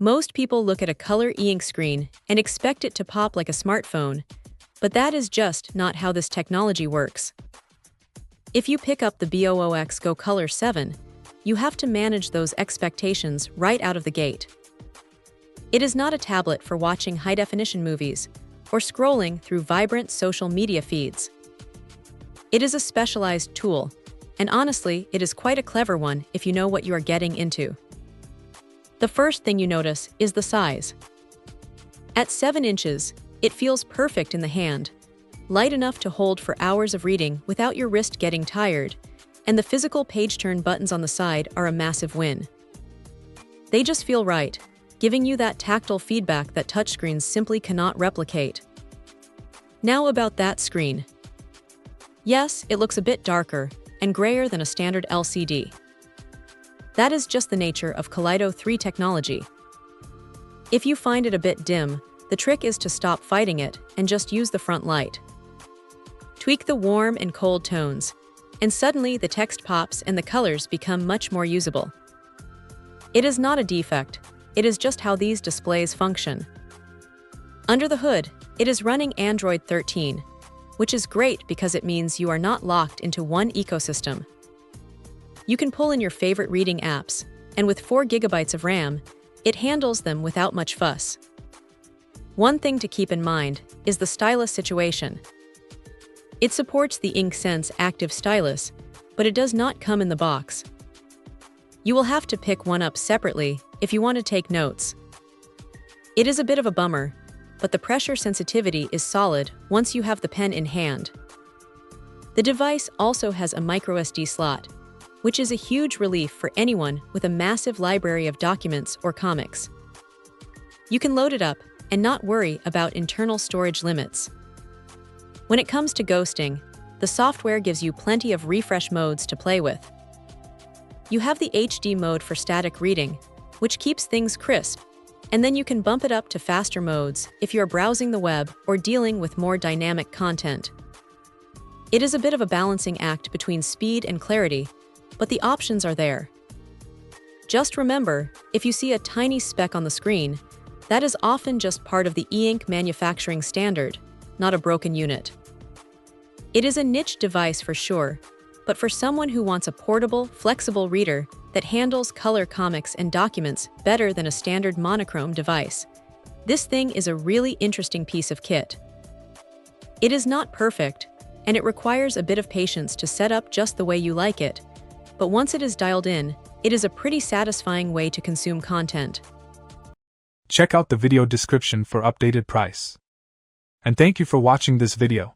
Most people look at a color e-ink screen and expect it to pop like a smartphone, but that is just not how this technology works. If you pick up the BOOX Go Color 7, you have to manage those expectations right out of the gate. It is not a tablet for watching high-definition movies or scrolling through vibrant social media feeds. It is a specialized tool, and honestly, it is quite a clever one if you know what you are getting into. The first thing you notice is the size. At 7 inches, it feels perfect in the hand, light enough to hold for hours of reading without your wrist getting tired, and the physical page turn buttons on the side are a massive win. They just feel right, giving you that tactile feedback that touchscreens simply cannot replicate. Now about that screen. Yes, it looks a bit darker and grayer than a standard LCD. That is just the nature of Kaleido 3 technology. If you find it a bit dim, the trick is to stop fighting it and just use the front light. Tweak the warm and cold tones, and suddenly the text pops and the colors become much more usable. It is not a defect, it is just how these displays function. Under the hood, it is running Android 13, which is great because it means you are not locked into one ecosystem. You can pull in your favorite reading apps, and with 4 GB of RAM, it handles them without much fuss. One thing to keep in mind is the stylus situation. It supports the InkSense Active Stylus, but it does not come in the box. You will have to pick one up separately if you want to take notes. It is a bit of a bummer, but the pressure sensitivity is solid once you have the pen in hand. The device also has a microSD slot, which is a huge relief for anyone with a massive library of documents or comics. You can load it up and not worry about internal storage limits. When it comes to ghosting, the software gives you plenty of refresh modes to play with. You have the HD mode for static reading, which keeps things crisp, and then you can bump it up to faster modes if you're browsing the web or dealing with more dynamic content. It is a bit of a balancing act between speed and clarity, but the options are there. Just remember, if you see a tiny speck on the screen, that is often just part of the e-ink manufacturing standard, not a broken unit. It is a niche device for sure, but for someone who wants a portable, flexible reader that handles color comics and documents better than a standard monochrome device, this thing is a really interesting piece of kit. It is not perfect, and it requires a bit of patience to set up just the way you like it, but once it is dialed in, it is a pretty satisfying way to consume content. Check out the video description for updated price. And thank you for watching this video.